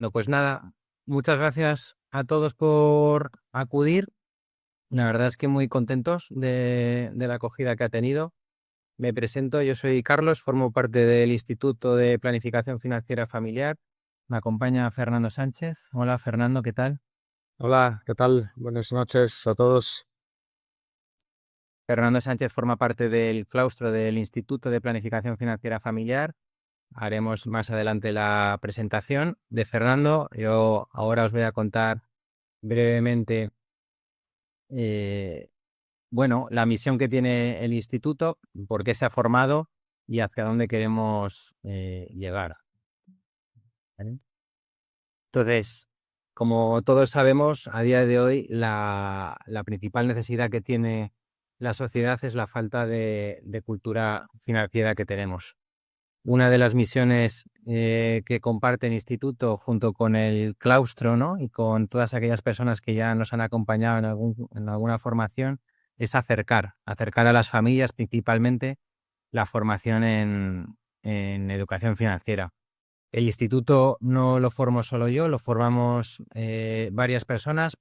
No, pues nada, muchas gracias a todos por acudir. La verdad es que muy contentos de la acogida que ha tenido. Me presento, yo soy Carlos, formo parte del Instituto de Planificación Financiera Familiar. Me acompaña Fernando Sánchez. Hola Fernando, ¿qué tal? Hola, ¿qué tal? Buenas noches a todos. Fernando Sánchez forma parte del claustro del Instituto de Planificación Financiera Familiar. Haremos más adelante la presentación de Fernando. Yo ahora os voy a contar brevemente eh, bueno, la misión que tiene el instituto, por qué se ha formado y hacia dónde queremos llegar. ¿Vale? Entonces, como todos sabemos, a día de hoy la principal necesidad que tiene la sociedad es la falta de cultura financiera que tenemos. Una de las misiones que comparte el instituto junto con el claustro, ¿no? Y con todas aquellas personas que ya nos han acompañado en alguna formación, es acercar a las familias principalmente la formación en educación financiera. El instituto no lo formo solo yo, lo formamos varias personas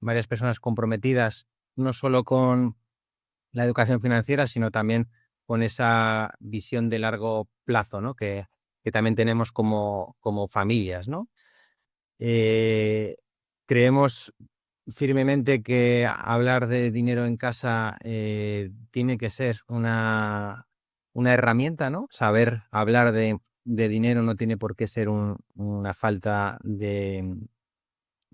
comprometidas no solo con la educación financiera, sino también con esa visión de largo plazo, ¿no? Que también tenemos como familias, ¿no? Eh, Creemos firmemente que hablar de dinero en casa tiene que ser una herramienta, ¿no? Saber hablar de dinero no tiene por qué ser una falta de...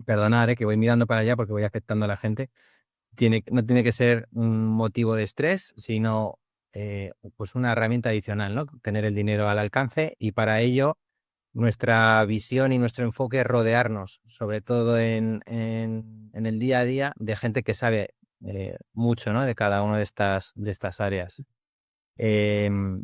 Perdonar, que voy mirando para allá porque voy aceptando a la gente no tiene que ser un motivo de estrés, sino pues una herramienta adicional, ¿no? Tener el dinero al alcance y para ello nuestra visión y nuestro enfoque es rodearnos, sobre todo en el día a día, de gente que sabe mucho, ¿no? De cada una de estas áreas. Em,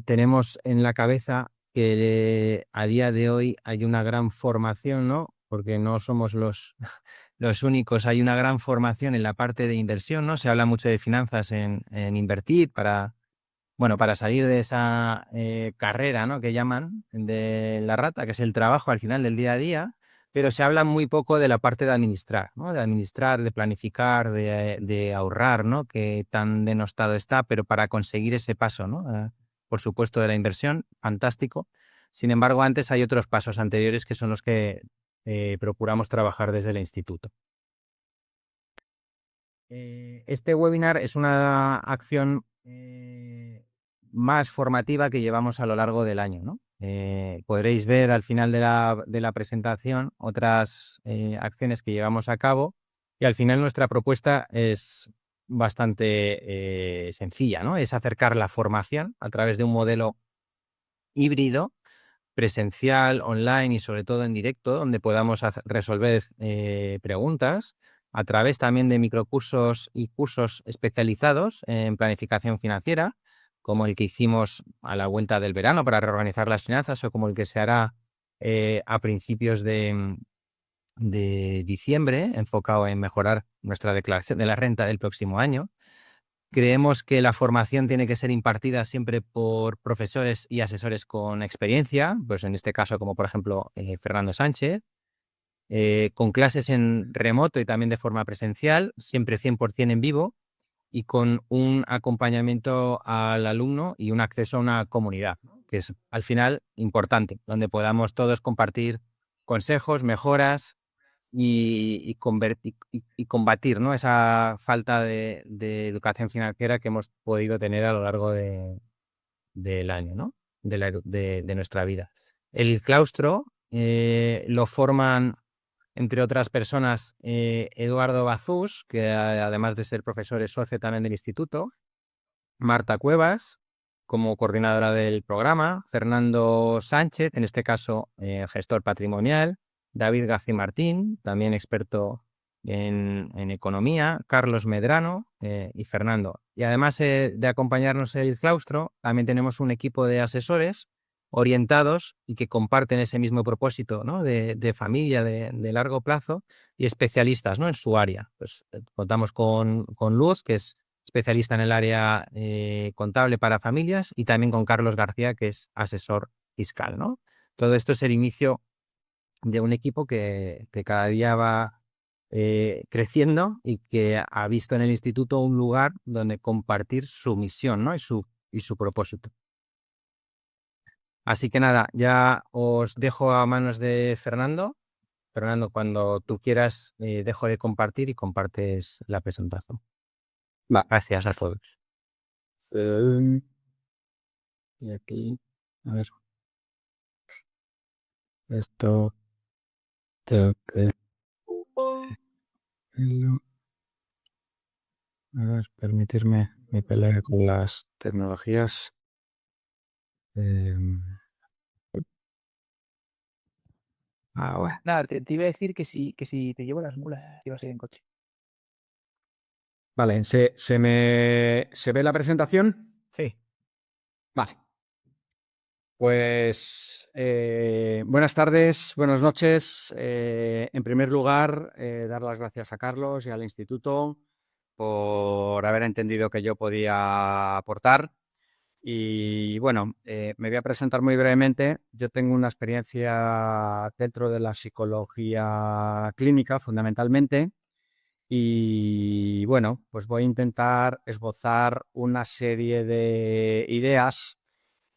Tenemos en la cabeza que a día de hoy hay una gran formación, ¿no? Porque no somos los únicos, hay una gran formación en la parte de inversión, ¿no? Se habla mucho de finanzas en invertir para salir de esa carrera, ¿no? Que llaman de la rata, que es el trabajo al final del día a día, pero se habla muy poco de la parte de administrar, ¿no? De administrar, de planificar, de ahorrar, ¿no? Que tan denostado está, pero para conseguir ese paso, ¿no? Por supuesto, de la inversión, fantástico. Sin embargo, antes hay otros pasos anteriores que son los que procuramos trabajar desde el instituto. Este webinar es una acción más formativa que llevamos a lo largo del año, ¿no? Podréis ver al final de la presentación otras acciones que llevamos a cabo y al final nuestra propuesta es bastante sencilla, ¿no? Es acercar la formación a través de un modelo híbrido, presencial, online y sobre todo en directo, donde podamos resolver preguntas a través también de microcursos y cursos especializados en planificación financiera, como el que hicimos a la vuelta del verano para reorganizar las finanzas o como el que se hará a principios de diciembre, enfocado en mejorar nuestra declaración de la renta del próximo año. Creemos que la formación tiene que ser impartida siempre por profesores y asesores con experiencia, pues en este caso como por ejemplo Fernando Sánchez, con clases en remoto y también de forma presencial, siempre 100% en vivo y con un acompañamiento al alumno y un acceso a una comunidad, ¿no? Que es al final importante, donde podamos todos compartir consejos, mejoras y combatir, ¿no? Esa falta de educación financiera que hemos podido tener a lo largo del año, ¿no? De nuestra vida. El claustro lo forman, entre otras personas, Eduardo Bazús, que además de ser profesor es socio también del instituto, Marta Cuevas, como coordinadora del programa, Fernando Sánchez, en este caso gestor patrimonial, David García Martín, también experto en economía, Carlos Medrano y Fernando. Y además de acompañarnos en el claustro, también tenemos un equipo de asesores orientados y que comparten ese mismo propósito, ¿no? de familia, de largo plazo y especialistas, ¿no? En su área. Pues, contamos con Luz, que es especialista en el área contable para familias, y también con Carlos García, que es asesor fiscal, ¿no? Todo esto es el inicio de un equipo que cada día va creciendo y que ha visto en el instituto un lugar donde compartir su misión, ¿no? y su propósito. Así que nada, ya os dejo a manos de Fernando. Fernando, cuando tú quieras, dejo de compartir y compartes la presentación. Va. Gracias a todos. Y aquí, a ver, esto tengo que hacerlo. A ver, permitirme mi pelea con las tecnologías. Bueno. Nada, te iba a decir que si te llevo las mulas, ibas a ir en coche. Vale, ¿se ve la presentación? Sí. Vale. Pues buenas tardes, buenas noches. En primer lugar, dar las gracias a Carlos y al instituto por haber entendido que yo podía aportar. Y bueno, me voy a presentar muy brevemente. Yo tengo una experiencia dentro de la psicología clínica, fundamentalmente. Y bueno, pues voy a intentar esbozar una serie de ideas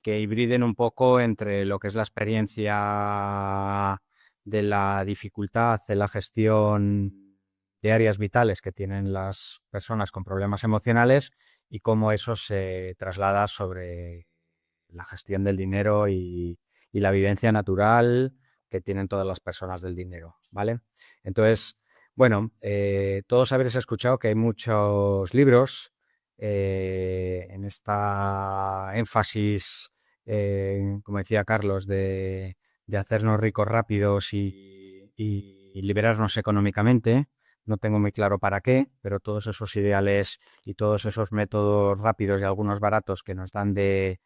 que hibriden un poco entre lo que es la experiencia de la dificultad de la gestión de áreas vitales que tienen las personas con problemas emocionales y cómo eso se traslada sobre la gestión del dinero y la vivencia natural que tienen todas las personas del dinero, ¿vale? Entonces, bueno, todos habréis escuchado que hay muchos libros en esta énfasis, como decía Carlos, de hacernos ricos rápidos y liberarnos económicamente. No tengo muy claro para qué, pero todos esos ideales y todos esos métodos rápidos y algunos baratos que nos dan de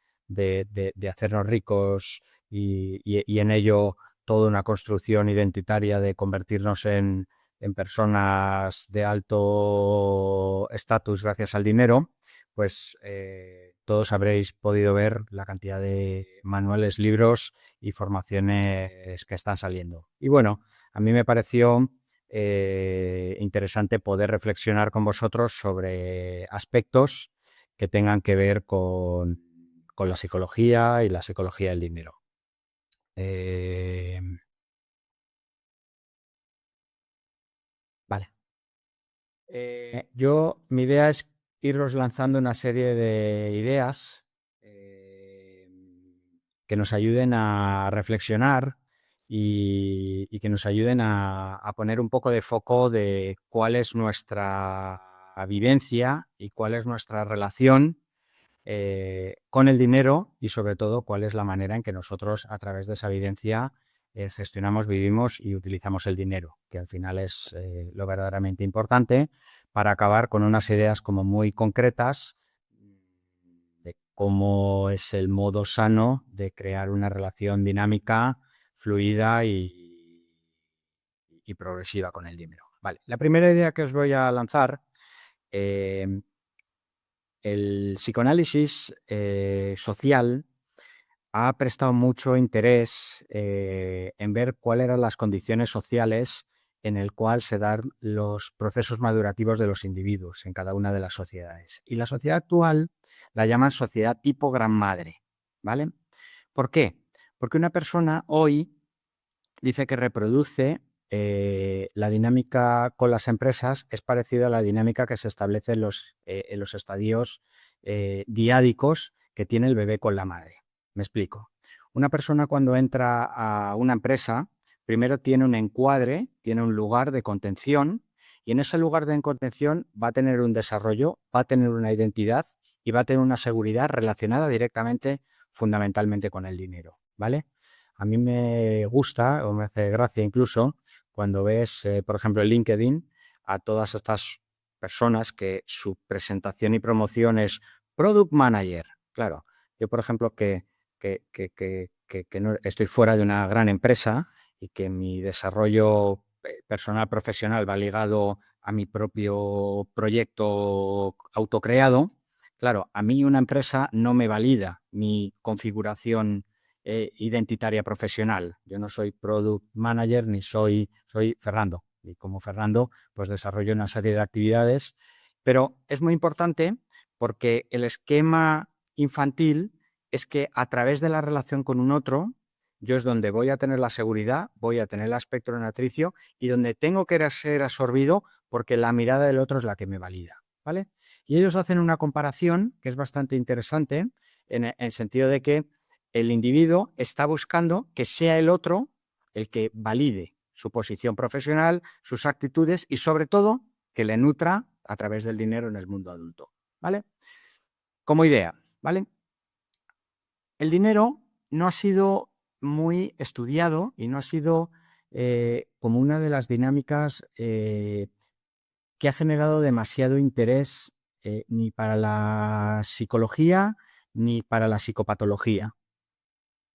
hacernos ricos y en ello toda una construcción identitaria de convertirnos en personas de alto estatus gracias al dinero, pues todos habréis podido ver la cantidad de manuales, libros y formaciones que están saliendo. Y bueno, a mí me pareció interesante poder reflexionar con vosotros sobre aspectos que tengan que ver con la psicología y la psicología del dinero. Vale. Mi idea es iros lanzando una serie de ideas que nos ayuden a reflexionar y que nos ayuden a poner un poco de foco de cuál es nuestra vivencia y cuál es nuestra relación con el dinero y sobre todo cuál es la manera en que nosotros a través de esa evidencia gestionamos, vivimos y utilizamos el dinero, que al final es lo verdaderamente importante para acabar con unas ideas como muy concretas de cómo es el modo sano de crear una relación dinámica, fluida y progresiva con el dinero. Vale, la primera idea que os voy a lanzar, el psicoanálisis social ha prestado mucho interés en ver cuáles eran las condiciones sociales en el cual se dan los procesos madurativos de los individuos en cada una de las sociedades. Y la sociedad actual la llaman sociedad tipo gran madre, ¿vale? ¿Por qué? Porque una persona hoy dice que reproduce la dinámica con las empresas es parecida a la dinámica que se establece en los estadios diádicos que tiene el bebé con la madre. Me explico. Una persona cuando entra a una empresa, primero tiene un encuadre, tiene un lugar de contención y en ese lugar de contención va a tener un desarrollo, va a tener una identidad y va a tener una seguridad relacionada directamente, fundamentalmente con el dinero, ¿vale? A mí me gusta o me hace gracia incluso cuando ves, por ejemplo, en LinkedIn a todas estas personas que su presentación y promoción es Product Manager. Claro, yo, por ejemplo, que no estoy fuera de una gran empresa y que mi desarrollo personal, profesional va ligado a mi propio proyecto autocreado, claro, a mí una empresa no me valida mi configuración identitaria profesional. Yo no soy product manager ni soy Fernando. Y como Fernando, pues desarrollo una serie de actividades. Pero es muy importante porque el esquema infantil es que a través de la relación con un otro, yo es donde voy a tener la seguridad, voy a tener el aspecto natricio y donde tengo que ser absorbido porque la mirada del otro es la que me valida, ¿vale? Y ellos hacen una comparación que es bastante interesante en el sentido de que el individuo está buscando que sea el otro el que valide su posición profesional, sus actitudes y sobre todo que le nutra a través del dinero en el mundo adulto, ¿vale? Como idea, ¿vale? El dinero no ha sido muy estudiado y no ha sido como una de las dinámicas que ha generado demasiado interés ni para la psicología ni para la psicopatología.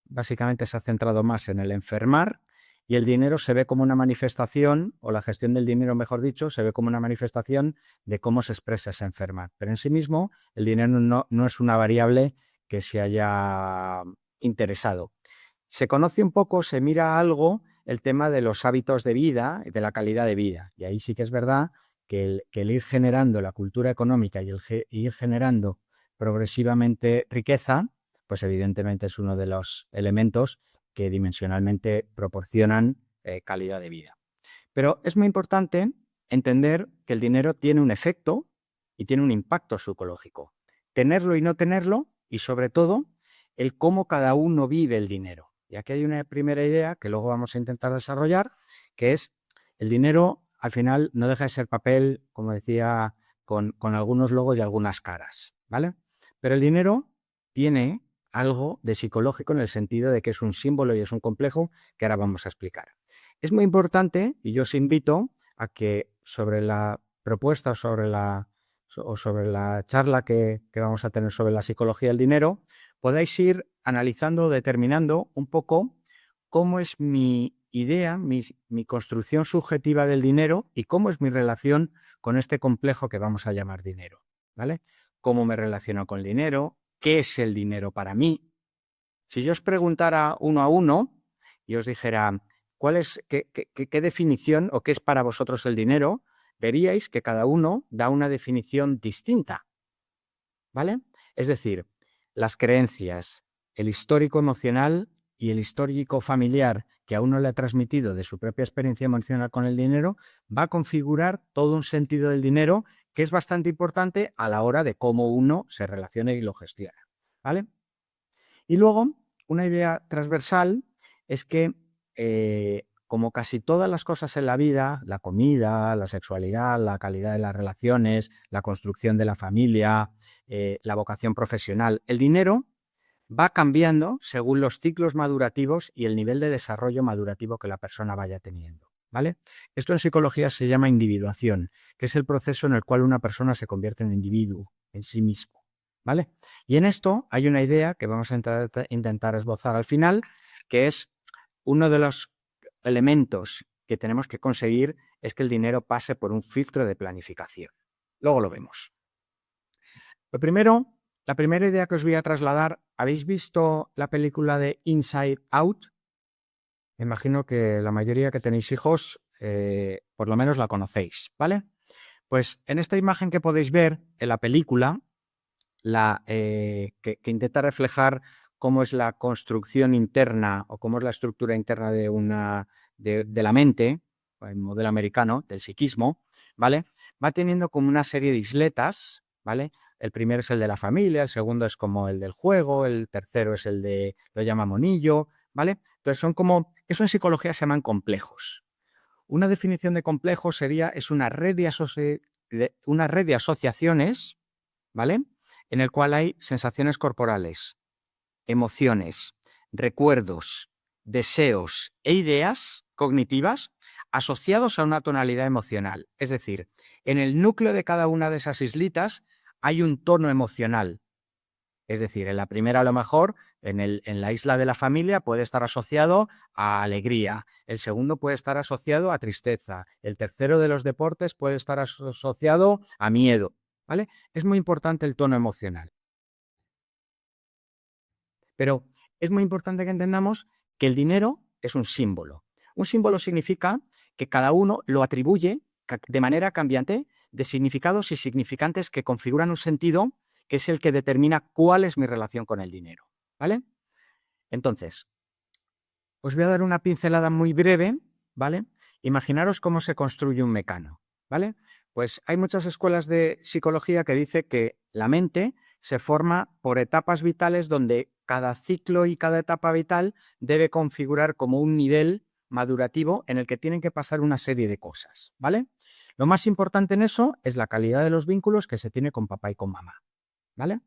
Básicamente se ha centrado más en el enfermar y el dinero se ve como una manifestación, o la gestión del dinero, mejor dicho, se ve como una manifestación de cómo se expresa ese enfermar. Pero en sí mismo el dinero no es una variable que se haya interesado. Se conoce un poco, se mira algo el tema de los hábitos de vida y de la calidad de vida. Y ahí sí que es verdad que el ir generando la cultura económica y el ir generando progresivamente riqueza, pues evidentemente es uno de los elementos que dimensionalmente proporcionan calidad de vida. Pero es muy importante entender que el dinero tiene un efecto y tiene un impacto psicológico. Tenerlo y no tenerlo, y sobre todo, el cómo cada uno vive el dinero. Y aquí hay una primera idea que luego vamos a intentar desarrollar, que es el dinero al final no deja de ser papel, como decía, con algunos logos y algunas caras, ¿vale? Pero el dinero tiene algo de psicológico en el sentido de que es un símbolo y es un complejo que ahora vamos a explicar. Es muy importante y yo os invito a que sobre la propuesta o sobre la charla que vamos a tener sobre la psicología del dinero, podáis ir analizando, determinando un poco cómo es mi idea, mi construcción subjetiva del dinero y cómo es mi relación con este complejo que vamos a llamar dinero, ¿vale? Cómo me relaciono con el dinero, qué es el dinero para mí. Si yo os preguntara uno a uno y os dijera qué definición o qué es para vosotros el dinero, veríais que cada uno da una definición distinta, ¿vale? Es decir, las creencias, el histórico emocional y el histórico familiar que a uno le ha transmitido de su propia experiencia emocional con el dinero va a configurar todo un sentido del dinero que es bastante importante a la hora de cómo uno se relaciona y lo gestiona, ¿vale? Y luego, una idea transversal es que, como casi todas las cosas en la vida, la comida, la sexualidad, la calidad de las relaciones, la construcción de la familia, la vocación profesional, el dinero va cambiando según los ciclos madurativos y el nivel de desarrollo madurativo que la persona vaya teniendo, ¿vale? Esto en psicología se llama individuación, que es el proceso en el cual una persona se convierte en individuo, en sí mismo, ¿vale? Y en esto hay una idea que vamos a intentar esbozar al final, que es uno de los elementos que tenemos que conseguir es que el dinero pase por un filtro de planificación. Luego lo vemos. Lo primero, la primera idea que os voy a trasladar, ¿habéis visto la película de Inside Out? Me imagino que la mayoría que tenéis hijos, por lo menos la conocéis, ¿vale? Pues en esta imagen que podéis ver en la película, que intenta reflejar cómo es la construcción interna o cómo es la estructura interna de la mente, el modelo americano del psiquismo, ¿vale? Va teniendo como una serie de isletas, ¿vale? El primero es el de la familia, el segundo es como el del juego, el tercero es el de, lo llama monillo, ¿vale? Entonces son como, eso en psicología se llaman complejos. Una definición de complejo es una red de asociaciones, ¿vale? En el cual hay sensaciones corporales, emociones, recuerdos, deseos e ideas cognitivas asociados a una tonalidad emocional. Es decir, en el núcleo de cada una de esas islitas hay un tono emocional. Es decir, en la primera a lo mejor, en la isla de la familia puede estar asociado a alegría, el segundo puede estar asociado a tristeza, el tercero de los deportes puede estar asociado a miedo, ¿vale? Es muy importante el tono emocional. Pero es muy importante que entendamos que el dinero es un símbolo. Un símbolo significa que cada uno lo atribuye de manera cambiante de significados y significantes que configuran un sentido que es el que determina cuál es mi relación con el dinero, ¿vale? Entonces, os voy a dar una pincelada muy breve, ¿vale? Imaginaros cómo se construye un mecano, ¿vale? Pues hay muchas escuelas de psicología que dicen que la mente se forma por etapas vitales donde cada ciclo y cada etapa vital debe configurar como un nivel madurativo en el que tienen que pasar una serie de cosas, ¿vale? Lo más importante en eso es la calidad de los vínculos que se tiene con papá y con mamá, ¿vale?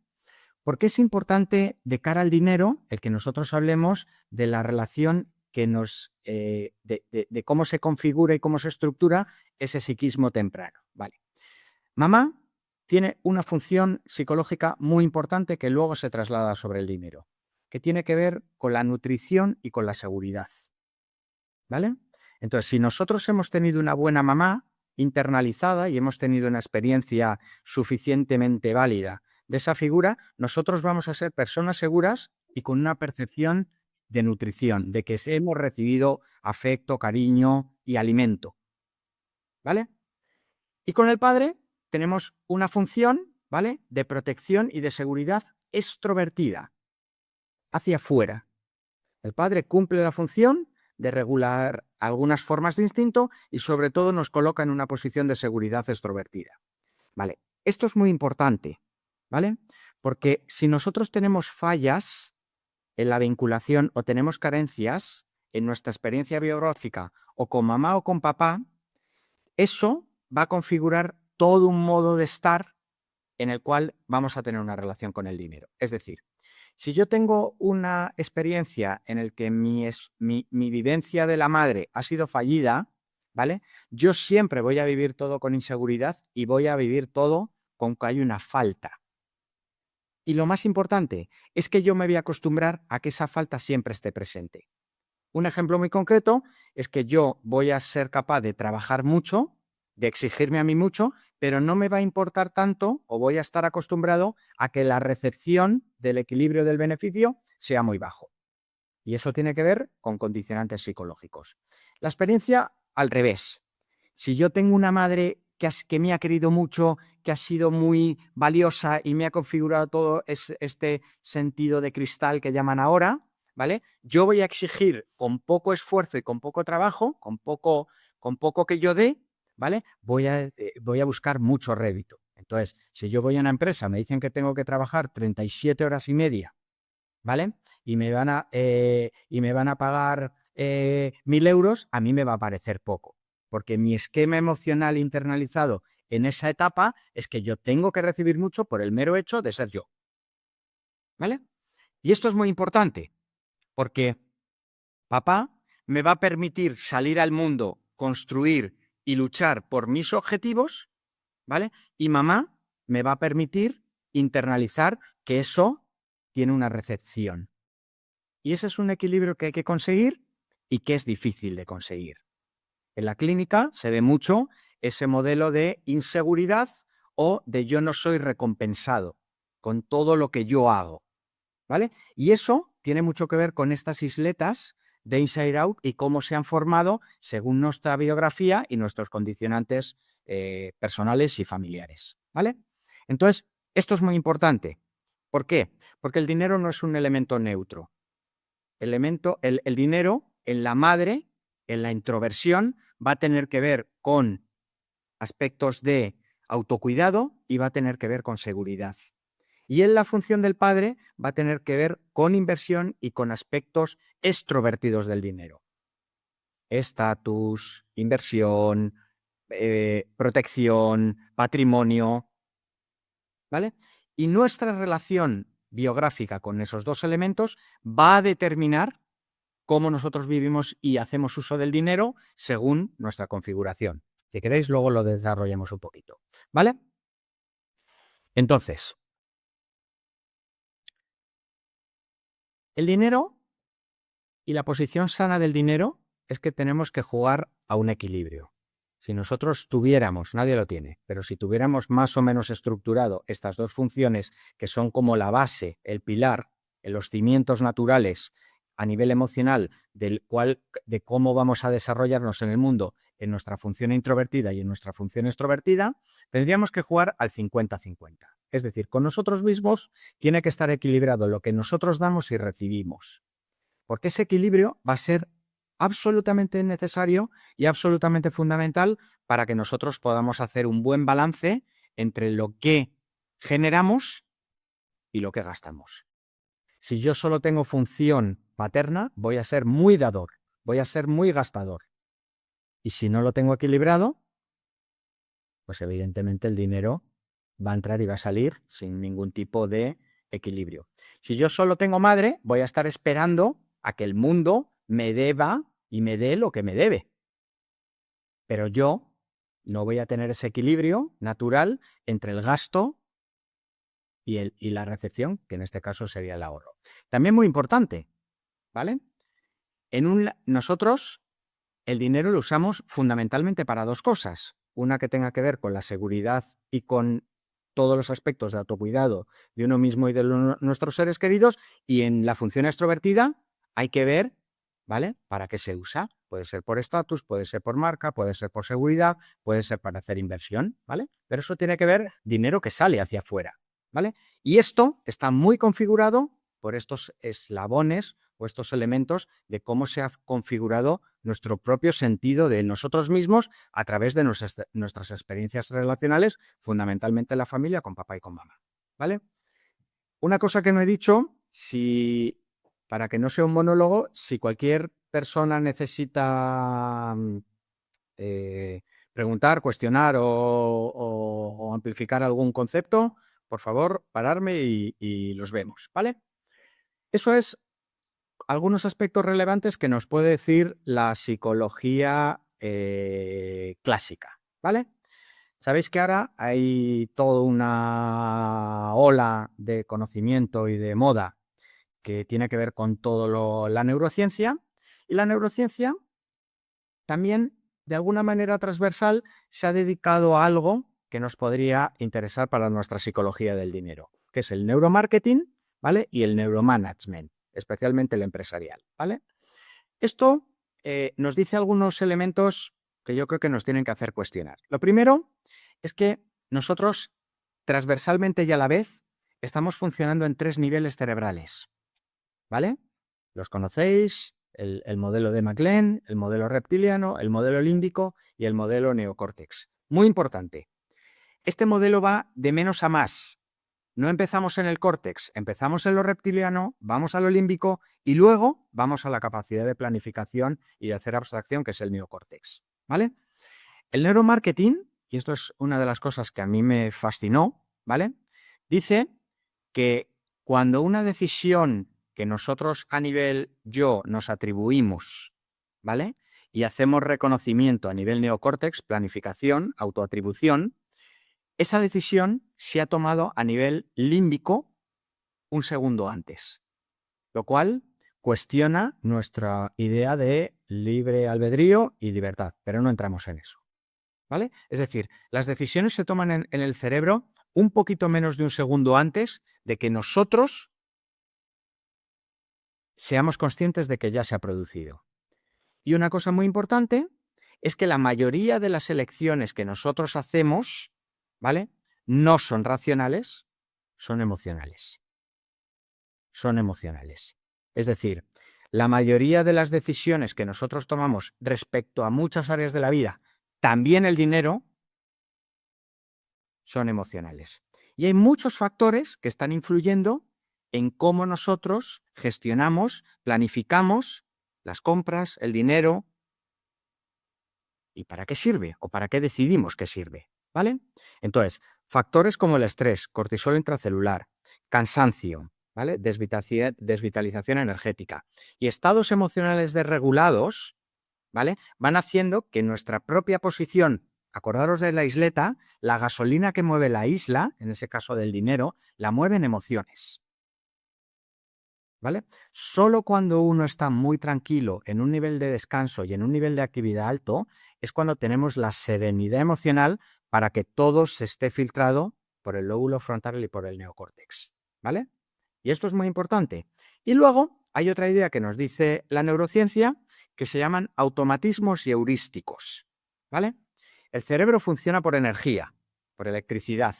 ¿Por qué es importante de cara al dinero el que nosotros hablemos de la relación que nos, de cómo se configura y cómo se estructura ese psiquismo temprano? Vale. Mamá tiene una función psicológica muy importante que luego se traslada sobre el dinero, que tiene que ver con la nutrición y con la seguridad. ¿Vale? Entonces, si nosotros hemos tenido una buena mamá internalizada y hemos tenido una experiencia suficientemente válida de esa figura, nosotros vamos a ser personas seguras y con una percepción de nutrición, de que hemos recibido afecto, cariño y alimento. ¿Vale? Y con el padre tenemos una función, ¿vale?, de protección y de seguridad extrovertida, hacia afuera. El padre cumple la función de regular algunas formas de instinto y sobre todo nos coloca en una posición de seguridad extrovertida. ¿Vale? Esto es muy importante, ¿vale? Porque si nosotros tenemos fallas en la vinculación o tenemos carencias en nuestra experiencia biográfica o con mamá o con papá, eso va a configurar todo un modo de estar en el cual vamos a tener una relación con el dinero. Es decir, si yo tengo una experiencia en la que mi vivencia de la madre ha sido fallida, ¿vale? Yo siempre voy a vivir todo con inseguridad y voy a vivir todo con que hay una falta. Y lo más importante es que yo me voy a acostumbrar a que esa falta siempre esté presente. Un ejemplo muy concreto es que yo voy a ser capaz de trabajar mucho, de exigirme a mí mucho, pero no me va a importar tanto o voy a estar acostumbrado a que la recepción del equilibrio del beneficio sea muy bajo. Y eso tiene que ver con condicionantes psicológicos. La experiencia al revés. Si yo tengo una madre que me ha querido mucho, que ha sido muy valiosa y me ha configurado todo este sentido de cristal que llaman ahora, ¿vale? Yo voy a exigir con poco esfuerzo y con poco trabajo, con poco que yo dé, ¿vale? Voy a buscar mucho rédito. Entonces, si yo voy a una empresa, me dicen que tengo que trabajar 37 horas y media, ¿vale? Y me van a pagar 1.000 euros, a mí me va a parecer poco. Porque mi esquema emocional internalizado en esa etapa es que yo tengo que recibir mucho por el mero hecho de ser yo. ¿Vale? Y esto es muy importante, porque papá me va a permitir salir al mundo, construir y luchar por mis objetivos, ¿vale? Y mamá me va a permitir internalizar que eso tiene una recepción. Y ese es un equilibrio que hay que conseguir y que es difícil de conseguir. En la clínica se ve mucho ese modelo de inseguridad o de yo no soy recompensado con todo lo que yo hago, ¿vale? Y eso tiene mucho que ver con estas isletas de Inside Out y cómo se han formado según nuestra biografía y nuestros condicionantes personales y familiares, ¿vale? Entonces, esto es muy importante. ¿Por qué? Porque el dinero no es un elemento neutro. El dinero en la madre, en la introversión, va a tener que ver con aspectos de autocuidado y va a tener que ver con seguridad. Y en la función del padre va a tener que ver con inversión y con aspectos extrovertidos del dinero. Estatus, inversión, protección, patrimonio, ¿vale? Y nuestra relación biográfica con esos dos elementos va a determinar cómo nosotros vivimos y hacemos uso del dinero según nuestra configuración. Si queréis, luego lo desarrollemos un poquito, ¿vale? Entonces, el dinero y la posición sana del dinero es que tenemos que jugar a un equilibrio. Si nosotros tuviéramos, nadie lo tiene, pero si tuviéramos más o menos estructurado estas dos funciones que son como la base, el pilar en los cimientos naturales a nivel emocional de cómo vamos a desarrollarnos en el mundo en nuestra función introvertida y en nuestra función extrovertida, tendríamos que jugar al 50-50. Es decir, con nosotros mismos tiene que estar equilibrado lo que nosotros damos y recibimos. Porque ese equilibrio va a ser absolutamente necesario y absolutamente fundamental para que nosotros podamos hacer un buen balance entre lo que generamos y lo que gastamos. Si yo solo tengo función paterna, voy a ser muy dador, voy a ser muy gastador. Y si no lo tengo equilibrado, pues evidentemente el dinero va a entrar y va a salir sin ningún tipo de equilibrio. Si yo solo tengo madre, voy a estar esperando a que el mundo me deba y me dé lo que me debe. Pero yo no voy a tener ese equilibrio natural entre el gasto y la recepción, que en este caso sería el ahorro. También muy importante, ¿vale? Nosotros el dinero lo usamos fundamentalmente para dos cosas. Una que tenga que ver con la seguridad y con todos los aspectos de autocuidado de uno mismo y de nuestros seres queridos, y en la función extrovertida hay que ver, ¿vale?, para qué se usa. Puede ser por estatus, puede ser por marca, puede ser por seguridad, puede ser para hacer inversión, ¿vale? Pero eso tiene que ver dinero que sale hacia afuera, ¿vale? Y esto está muy configurado por estos eslabones o estos elementos de cómo se ha configurado nuestro propio sentido de nosotros mismos a través de nuestras experiencias relacionales, fundamentalmente en la familia, con papá y con mamá, ¿vale? Una cosa que no he dicho, para que no sea un monólogo, si cualquier persona necesita preguntar, cuestionar o amplificar algún concepto, por favor, pararme y los vemos, ¿vale? Eso es algunos aspectos relevantes que nos puede decir la psicología clásica, ¿vale? Sabéis que ahora hay toda una ola de conocimiento y de moda que tiene que ver con todo la neurociencia, y la neurociencia también, de alguna manera transversal, se ha dedicado a algo que nos podría interesar para nuestra psicología del dinero, que es el neuromarketing, ¿vale?, y el neuromanagement, especialmente el empresarial, ¿vale? Esto nos dice algunos elementos que yo creo que nos tienen que hacer cuestionar. Lo primero es que nosotros, transversalmente y a la vez, estamos funcionando en 3 niveles cerebrales, ¿vale? Los conocéis: el modelo de MacLean, el modelo reptiliano, el modelo límbico y el modelo neocórtex. Muy importante. Este modelo va de menos a más. No empezamos en el córtex, empezamos en lo reptiliano, vamos a lo límbico y luego vamos a la capacidad de planificación y de hacer abstracción, que es el neocórtex, ¿vale? El neuromarketing, y esto es una de las cosas que a mí me fascinó, ¿vale?, dice que cuando una decisión que nosotros a nivel yo nos atribuimos, ¿vale?, y hacemos reconocimiento a nivel neocórtex, planificación, autoatribución, esa decisión se ha tomado a nivel límbico un segundo antes, lo cual cuestiona nuestra idea de libre albedrío y libertad, pero no entramos en eso, ¿vale? Es decir, las decisiones se toman en el cerebro un poquito menos de un segundo antes de que nosotros seamos conscientes de que ya se ha producido. Y una cosa muy importante es que la mayoría de las elecciones que nosotros hacemos, ¿vale?, no son racionales, son emocionales. Son emocionales. Es decir, la mayoría de las decisiones que nosotros tomamos respecto a muchas áreas de la vida, también el dinero, son emocionales. Y hay muchos factores que están influyendo en cómo nosotros gestionamos, planificamos las compras, el dinero y para qué sirve o para qué decidimos que sirve, ¿vale? Entonces, factores como el estrés, cortisol intracelular, cansancio, ¿vale?, desvitalización energética y estados emocionales desregulados, ¿vale?, van haciendo que nuestra propia posición, acordaros de la isleta, la gasolina que mueve la isla, en ese caso del dinero, la mueven emociones, ¿vale? Solo cuando uno está muy tranquilo, en un nivel de descanso y en un nivel de actividad alto, es cuando tenemos la serenidad emocional para que todo se esté filtrado por el lóbulo frontal y por el neocórtex, ¿vale? Y esto es muy importante. Y luego hay otra idea que nos dice la neurociencia que se llaman automatismos y heurísticos, ¿vale? El cerebro funciona por energía, por electricidad.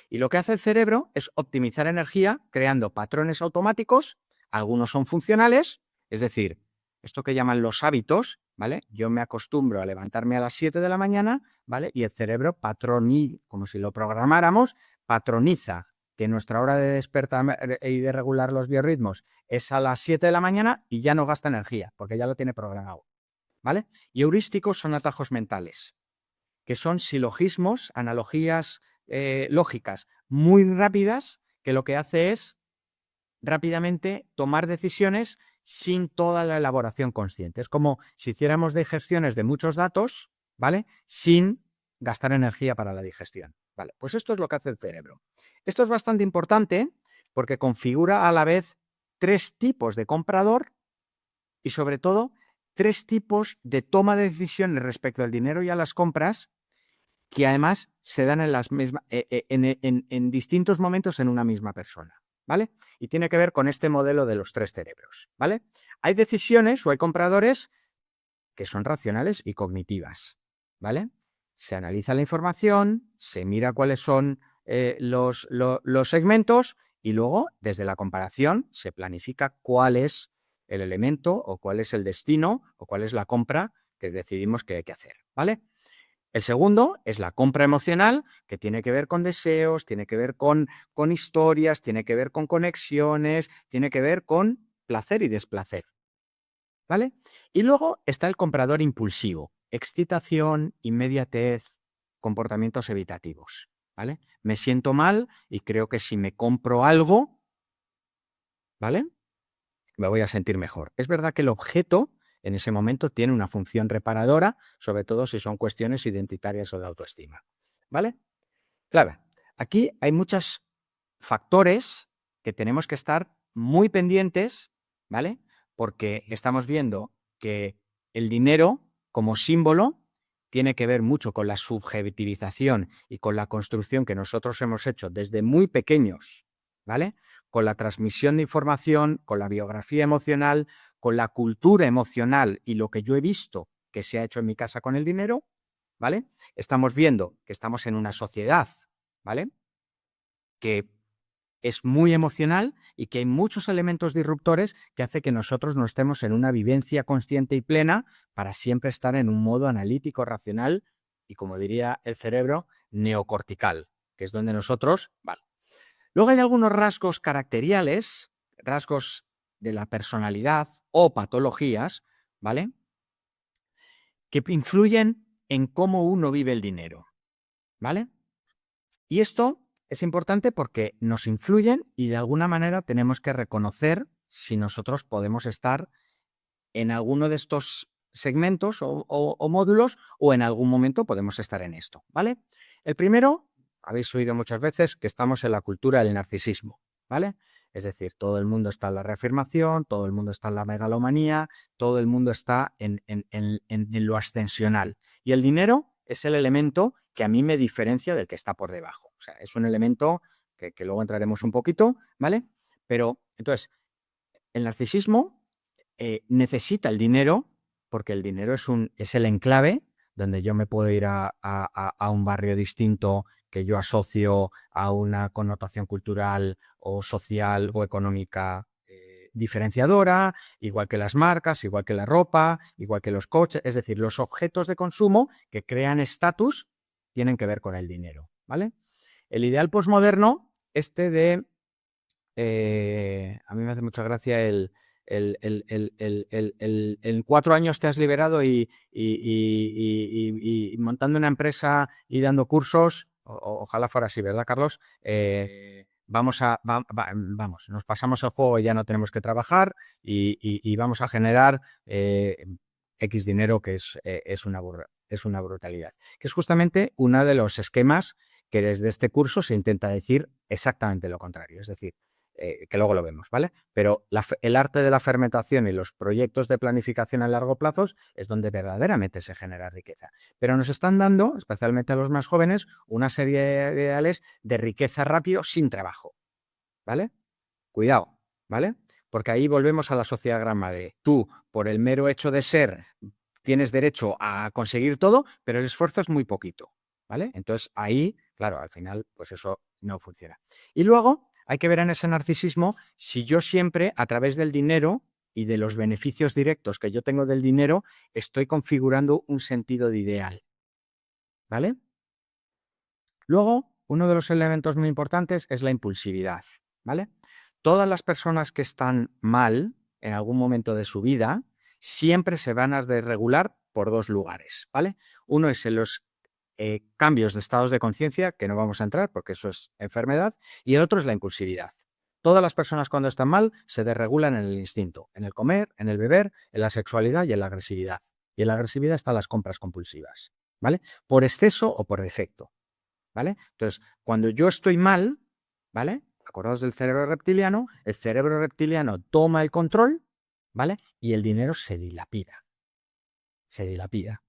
Y lo que hace el cerebro es optimizar energía creando patrones automáticos. Algunos son funcionales, es decir, esto que llaman los hábitos, ¿vale? Yo me acostumbro a levantarme a las 7 de la mañana, ¿vale? Y el cerebro como si lo programáramos, patroniza que nuestra hora de despertar y de regular los biorritmos es a las 7 de la mañana y ya no gasta energía, porque ya lo tiene programado, ¿vale? Y heurísticos son atajos mentales, que son silogismos, analogías lógicas muy rápidas, que lo que hace es rápidamente tomar decisiones sin toda la elaboración consciente. Es como si hiciéramos digestiones de muchos datos, ¿vale? Sin gastar energía para la digestión. Vale, pues esto es lo que hace el cerebro. Esto es bastante importante porque configura a la vez 3 tipos de comprador y sobre todo 3 tipos de toma de decisiones respecto al dinero y a las compras que además se dan en las mismas, en distintos momentos en una misma persona, ¿vale? Y tiene que ver con este modelo de los 3 cerebros, ¿vale? Hay decisiones o hay compradores que son racionales y cognitivas, ¿vale? Se analiza la información, se mira cuáles son los segmentos y luego, desde la comparación, se planifica cuál es el elemento o cuál es el destino o cuál es la compra que decidimos que hay que hacer, ¿vale? El segundo es la compra emocional, que tiene que ver con deseos, tiene que ver con historias, tiene que ver con conexiones, tiene que ver con placer y desplacer, ¿vale? Y luego está el comprador impulsivo, excitación, inmediatez, comportamientos evitativos, ¿vale? Me siento mal y creo que si me compro algo, ¿vale? Me voy a sentir mejor. Es verdad que el objeto en ese momento tiene una función reparadora, sobre todo si son cuestiones identitarias o de autoestima, ¿vale? Claro, aquí hay muchos factores que tenemos que estar muy pendientes, ¿vale? Porque estamos viendo que el dinero como símbolo tiene que ver mucho con la subjetivización y con la construcción que nosotros hemos hecho desde muy pequeños, ¿vale? Con la transmisión de información, con la biografía emocional, con la cultura emocional y lo que yo he visto que se ha hecho en mi casa con el dinero, ¿vale? Estamos viendo que estamos en una sociedad, ¿vale? Que es muy emocional y que hay muchos elementos disruptores que hace que nosotros no estemos en una vivencia consciente y plena para siempre estar en un modo analítico, racional y, como diría el cerebro, neocortical, que es donde nosotros, vale. Luego hay algunos rasgos caracteriales, rasgos de la personalidad o patologías, ¿vale? Que influyen en cómo uno vive el dinero, ¿vale? Y esto es importante porque nos influyen y de alguna manera tenemos que reconocer si nosotros podemos estar en alguno de estos segmentos o módulos o en algún momento podemos estar en esto, ¿vale? El primero, habéis oído muchas veces que estamos en la cultura del narcisismo, ¿vale? Es decir, todo el mundo está en la reafirmación, todo el mundo está en la megalomanía, todo el mundo está en lo ascensional. Y el dinero es el elemento que a mí me diferencia del que está por debajo. O sea, es un elemento que luego entraremos un poquito, ¿vale? Pero, entonces, el narcisismo necesita el dinero porque el dinero es el enclave donde yo me puedo ir a un barrio distinto que yo asocio a una connotación cultural o social o económica diferenciadora, igual que las marcas, igual que la ropa, igual que los coches, es decir, los objetos de consumo que crean estatus tienen que ver con el dinero, ¿vale? El ideal posmoderno, a mí me hace mucha gracia en 4 años te has liberado y montando una empresa y dando cursos, ojalá fuera así, ¿verdad, Carlos? Vamos, nos pasamos el juego y ya no tenemos que trabajar y vamos a generar X dinero que es una brutalidad. Que es justamente uno de los esquemas que desde este curso se intenta decir exactamente lo contrario, es decir, que luego lo vemos, ¿vale? Pero el arte de la fermentación y los proyectos de planificación a largo plazo es donde verdaderamente se genera riqueza. Pero nos están dando, especialmente a los más jóvenes, una serie de ideales de riqueza rápido sin trabajo, ¿vale? Cuidado, ¿vale? Porque ahí volvemos a la sociedad gran madre. Tú, por el mero hecho de ser, tienes derecho a conseguir todo, pero el esfuerzo es muy poquito, ¿vale? Entonces ahí, claro, al final, pues eso no funciona. Y luego hay que ver en ese narcisismo si yo siempre, a través del dinero y de los beneficios directos que yo tengo del dinero, estoy configurando un sentido de ideal, ¿vale? Luego, uno de los elementos muy importantes es la impulsividad, ¿vale? Todas las personas que están mal en algún momento de su vida siempre se van a desregular por dos lugares, ¿vale? Uno es en los cambios de estados de conciencia, que no vamos a entrar porque eso es enfermedad, y el otro es la impulsividad. Todas las personas cuando están mal se desregulan en el instinto, en el comer, en el beber, en la sexualidad y en la agresividad. Y en la agresividad están las compras compulsivas, ¿vale? Por exceso o por defecto, ¿vale? Entonces, cuando yo estoy mal, ¿vale? Acordaos del cerebro reptiliano, el cerebro reptiliano toma el control, ¿vale? Y el dinero se dilapida. Se dilapida.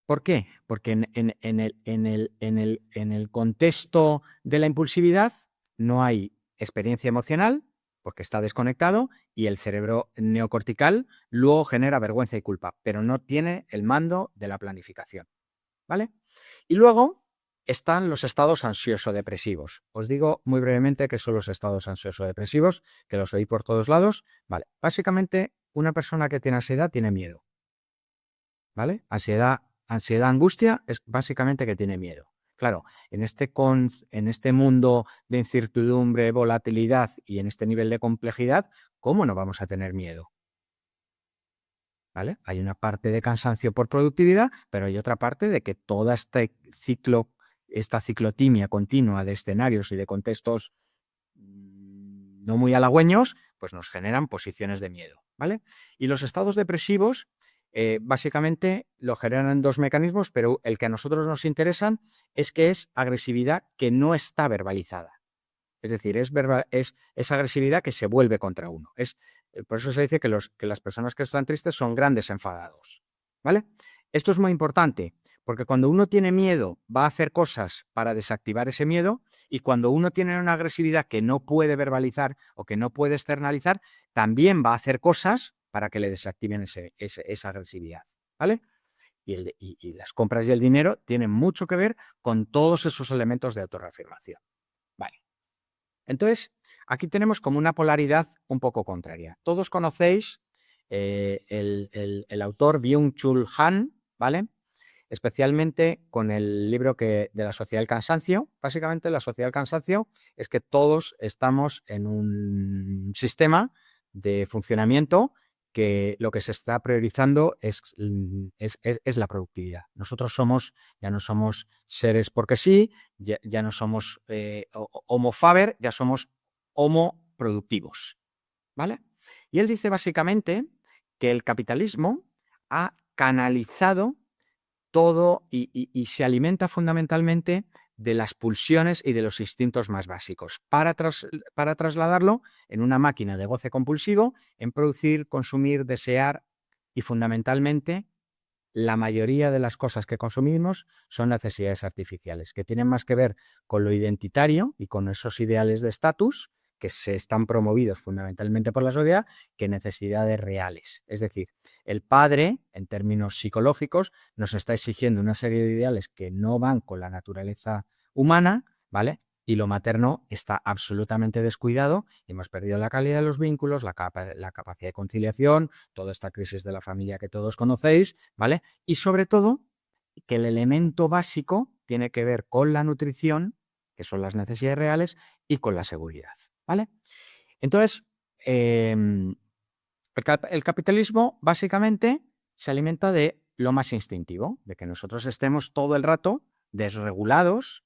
¿Por qué? Porque en el contexto de la impulsividad no hay experiencia emocional, porque está desconectado, y el cerebro neocortical luego genera vergüenza y culpa, pero no tiene el mando de la planificación, ¿vale? Y luego están los estados ansioso-depresivos. Os digo muy brevemente qué son los estados ansioso-depresivos, que los oí por todos lados. Vale, básicamente una persona que tiene ansiedad tiene miedo, ¿vale? Ansiedad, angustia es básicamente que tiene miedo. Claro, en este mundo de incertidumbre, volatilidad y en este nivel de complejidad, ¿cómo no vamos a tener miedo? ¿Vale? Hay una parte de cansancio por productividad, pero hay otra parte de que toda esta ciclotimia continua de escenarios y de contextos no muy halagüeños, pues nos generan posiciones de miedo, ¿vale? Y los estados depresivos básicamente lo generan dos mecanismos, pero el que a nosotros nos interesan es que es agresividad que no está verbalizada. Es decir, es agresividad que se vuelve contra uno. Por eso se dice que las personas que están tristes son grandes enfadados, ¿vale? Esto es muy importante, porque cuando uno tiene miedo va a hacer cosas para desactivar ese miedo, y cuando uno tiene una agresividad que no puede verbalizar o que no puede externalizar, también va a hacer cosas para que le desactiven esa agresividad, ¿vale? Y las compras y el dinero tienen mucho que ver con todos esos elementos de autorreafirmación. Vale. Entonces, aquí tenemos como una polaridad un poco contraria. Todos conocéis el autor Byung-Chul Han, ¿vale? Especialmente con el libro de la Sociedad del Cansancio. Básicamente, la Sociedad del Cansancio es que todos estamos en un sistema de funcionamiento que lo que se está priorizando es la productividad. Nosotros ya no somos seres porque sí, ya no somos homo faber, ya somos homo productivos, ¿vale? Y él dice básicamente que el capitalismo ha canalizado todo y se alimenta fundamentalmente de las pulsiones y de los instintos más básicos para trasladarlo en una máquina de goce compulsivo, en producir, consumir, desear, y fundamentalmente la mayoría de las cosas que consumimos son necesidades artificiales, que tienen más que ver con lo identitario y con esos ideales de estatus que se están promovidos fundamentalmente por la sociedad, que necesidades reales. Es decir, el padre, en términos psicológicos, nos está exigiendo una serie de ideales que no van con la naturaleza humana, ¿vale? Y lo materno está absolutamente descuidado y hemos perdido la calidad de los vínculos, la capacidad de conciliación, toda esta crisis de la familia que todos conocéis, ¿vale? Y sobre todo, que el elemento básico tiene que ver con la nutrición, que son las necesidades reales, y con la seguridad, ¿vale? Entonces, el capitalismo básicamente se alimenta de lo más instintivo, de que nosotros estemos todo el rato desregulados,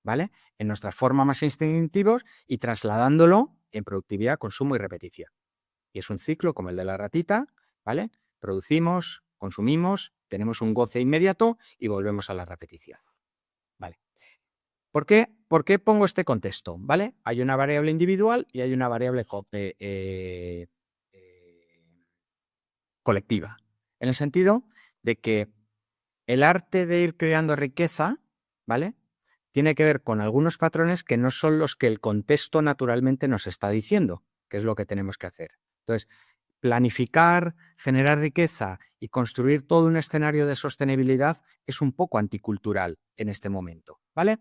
¿vale? En nuestra forma más instintivos y trasladándolo en productividad, consumo y repetición. Y es un ciclo como el de la ratita, ¿vale? Producimos, consumimos, tenemos un goce inmediato y volvemos a la repetición, ¿vale? ¿Por qué pongo este contexto? ¿Vale? Hay una variable individual y hay una variable colectiva, en el sentido de que el arte de ir creando riqueza, ¿vale? tiene que ver con algunos patrones que no son los que el contexto naturalmente nos está diciendo, que es lo que tenemos que hacer. Entonces, planificar, generar riqueza y construir todo un escenario de sostenibilidad es un poco anticultural en este momento, ¿vale?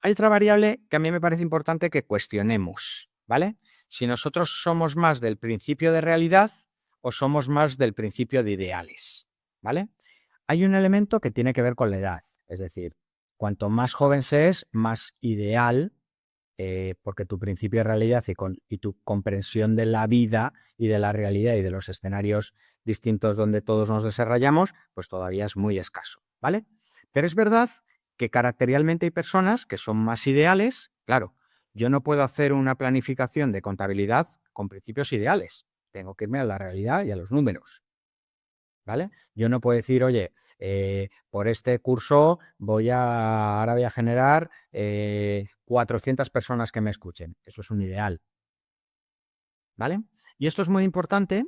Hay otra variable que a mí me parece importante que cuestionemos, ¿vale? Si nosotros somos más del principio de realidad o somos más del principio de ideales, ¿vale? Hay un elemento que tiene que ver con la edad, es decir, cuanto más joven se es, más ideal, porque tu principio de realidad y tu comprensión de la vida y de la realidad y de los escenarios distintos donde todos nos desarrollamos, pues todavía es muy escaso, ¿vale? Pero es verdad que caracterialmente hay personas que son más ideales. Claro, yo no puedo hacer una planificación de contabilidad con principios ideales. Tengo que irme a la realidad y a los números, ¿vale? Yo no puedo decir, oye, por este curso ahora voy a generar 400 personas que me escuchen. Eso es un ideal, ¿vale? Y esto es muy importante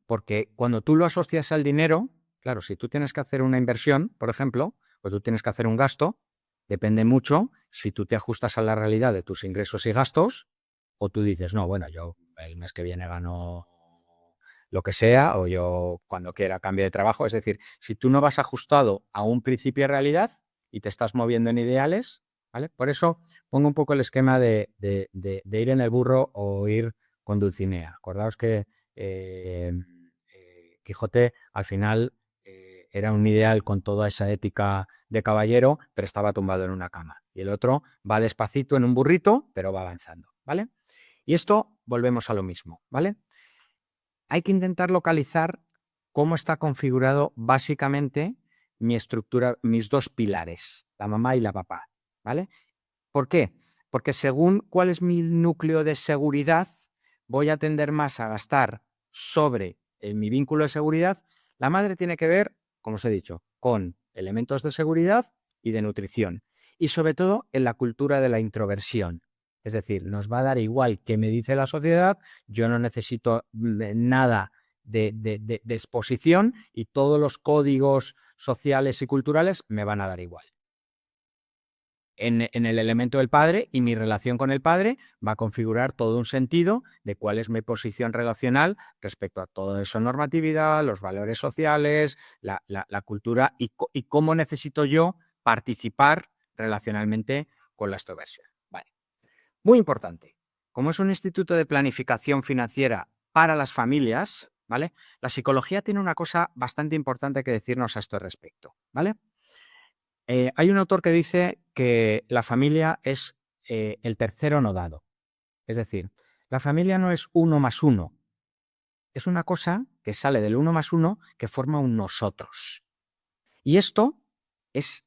porque cuando tú lo asocias al dinero, claro, si tú tienes que hacer una inversión, por ejemplo, o tú tienes que hacer un gasto, depende mucho si tú te ajustas a la realidad de tus ingresos y gastos o tú dices, no, bueno, yo el mes que viene gano lo que sea o yo cuando quiera cambio de trabajo. Es decir, si tú no vas ajustado a un principio de realidad y te estás moviendo en ideales, ¿vale? Por eso pongo un poco el esquema de ir en el burro o ir con Dulcinea. Acordaos que Quijote al final era un ideal con toda esa ética de caballero, pero estaba tumbado en una cama. Y el otro va despacito en un burrito, pero va avanzando, ¿vale? Y esto volvemos a lo mismo, ¿vale? Hay que intentar localizar cómo está configurado básicamente mi estructura, mis dos pilares, la mamá y la papá, ¿vale? ¿Por qué? Porque según cuál es mi núcleo de seguridad, voy a tender más a gastar sobre mi vínculo de seguridad. La madre tiene que ver, como os he dicho, con elementos de seguridad y de nutrición. Y sobre todo en la cultura de la introversión. Es decir, nos va a dar igual qué me dice la sociedad, yo no necesito nada de exposición y todos los códigos sociales y culturales me van a dar igual. En el elemento del padre y mi relación con el padre va a configurar todo un sentido de cuál es mi posición relacional respecto a toda esa normatividad, los valores sociales, la cultura y cómo necesito yo participar relacionalmente con la extroversión. Vale. Muy importante. Como es un instituto de planificación financiera para las familias, ¿vale? La psicología tiene una cosa bastante importante que decirnos a este respecto, ¿vale? Hay un autor que dice que la familia es el tercero no dado. Es decir, la familia no es 1 más 1. Es una cosa que sale del 1 más 1 que forma un nosotros. Y esto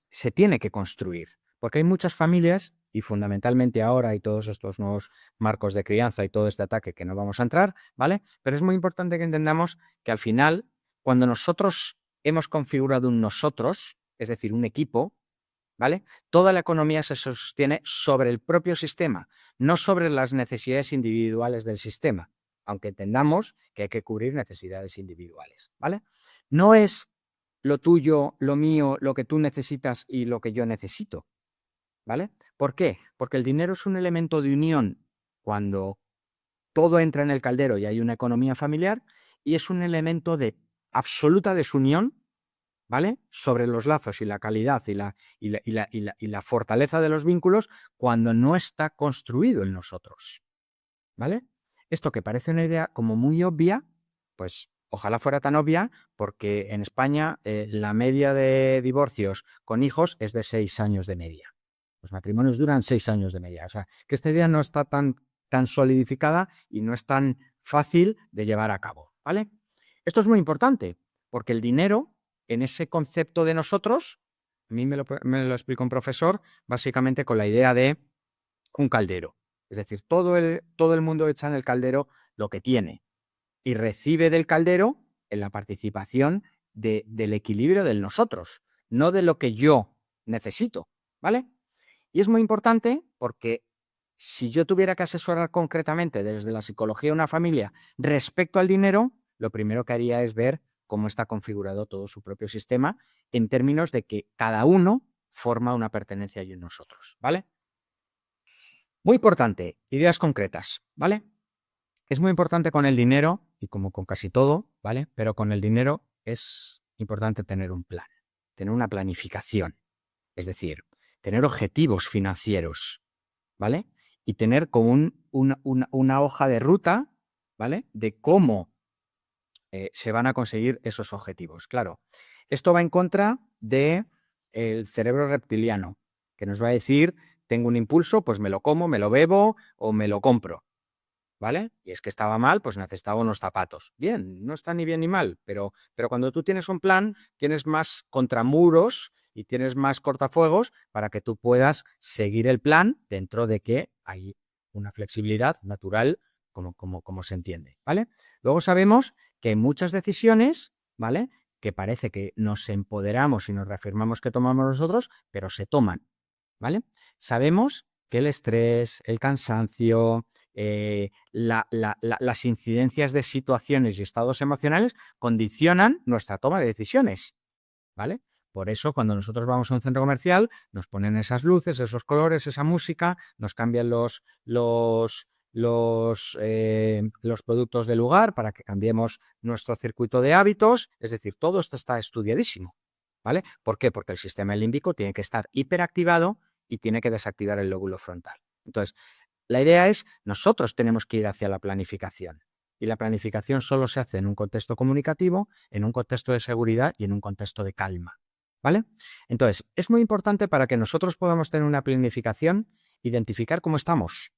se tiene que construir, porque hay muchas familias, y fundamentalmente ahora hay todos estos nuevos marcos de crianza y todo este ataque que no vamos a entrar, ¿vale? Pero es muy importante que entendamos que al final, cuando nosotros hemos configurado un nosotros, es decir, un equipo, ¿vale? Toda la economía se sostiene sobre el propio sistema, no sobre las necesidades individuales del sistema, aunque entendamos que hay que cubrir necesidades individuales, ¿vale? No es lo tuyo, lo mío, lo que tú necesitas y lo que yo necesito, ¿vale? ¿Por qué? Porque el dinero es un elemento de unión cuando todo entra en el caldero y hay una economía familiar, y es un elemento de absoluta desunión, ¿vale? Sobre los lazos y la calidad y la fortaleza de los vínculos cuando no está construido en nosotros, ¿vale? Esto que parece una idea como muy obvia, pues ojalá fuera tan obvia, porque en España la media de divorcios con hijos es de 6 años de media. Los matrimonios duran 6 años de media. O sea, que esta idea no está tan solidificada y no es tan fácil de llevar a cabo, ¿vale? Esto es muy importante, porque el dinero, en ese concepto de nosotros, a mí me lo explicó un profesor, básicamente con la idea de un caldero. Es decir, todo el mundo echa en el caldero lo que tiene y recibe del caldero en la participación del equilibrio del nosotros, no de lo que yo necesito, ¿vale? Y es muy importante porque si yo tuviera que asesorar concretamente desde la psicología de una familia respecto al dinero, lo primero que haría es ver cómo está configurado todo su propio sistema en términos de que cada uno forma una pertenencia y un nosotros, ¿vale? Muy importante, ideas concretas, ¿vale? Es muy importante con el dinero, y como con casi todo, ¿vale? Pero con el dinero es importante tener un plan, tener una planificación, es decir, tener objetivos financieros, ¿vale? Y tener como una hoja de ruta, ¿vale? De cómo se van a conseguir esos objetivos. Claro, esto va en contra del cerebro reptiliano, que nos va a decir, tengo un impulso, pues me lo como, me lo bebo o me lo compro, ¿vale? Y es que estaba mal, pues necesitaba unos zapatos. Bien, no está ni bien ni mal, pero cuando tú tienes un plan, tienes más contramuros y tienes más cortafuegos para que tú puedas seguir el plan dentro de que hay una flexibilidad natural como se entiende, ¿vale? Luego sabemos que hay muchas decisiones, ¿vale? Que parece que nos empoderamos y nos reafirmamos que tomamos nosotros, pero se toman, ¿vale? Sabemos que el estrés, el cansancio, las incidencias de situaciones y estados emocionales condicionan nuestra toma de decisiones, ¿vale? Por eso, cuando nosotros vamos a un centro comercial, nos ponen esas luces, esos colores, esa música, nos cambian los productos del lugar para que cambiemos nuestro circuito de hábitos. Es decir, todo esto está estudiadísimo, ¿vale? ¿Por qué? Porque el sistema límbico tiene que estar hiperactivado y tiene que desactivar el lóbulo frontal. Entonces, la idea es, nosotros tenemos que ir hacia la planificación. Y la planificación solo se hace en un contexto comunicativo, en un contexto de seguridad y en un contexto de calma, ¿vale? Entonces, es muy importante para que nosotros podamos tener una planificación, identificar cómo estamos.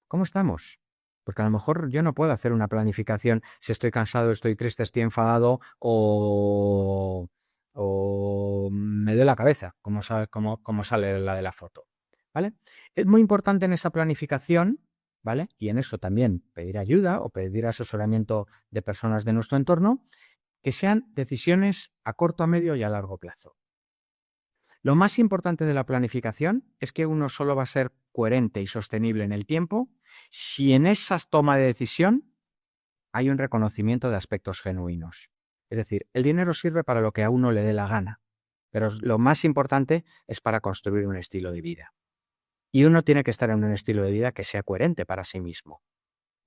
¿Cómo estamos? Porque a lo mejor yo no puedo hacer una planificación si estoy cansado, estoy triste, estoy enfadado o me duele la cabeza, como sale la de la foto, ¿vale? Es muy importante en esa planificación, ¿vale? Y en eso también pedir ayuda o pedir asesoramiento de personas de nuestro entorno, que sean decisiones a corto, a medio y a largo plazo. Lo más importante de la planificación es que uno solo va a ser coherente y sostenible en el tiempo si en esa toma de decisión hay un reconocimiento de aspectos genuinos. Es decir, el dinero sirve para lo que a uno le dé la gana, pero lo más importante es para construir un estilo de vida. Y uno tiene que estar en un estilo de vida que sea coherente para sí mismo,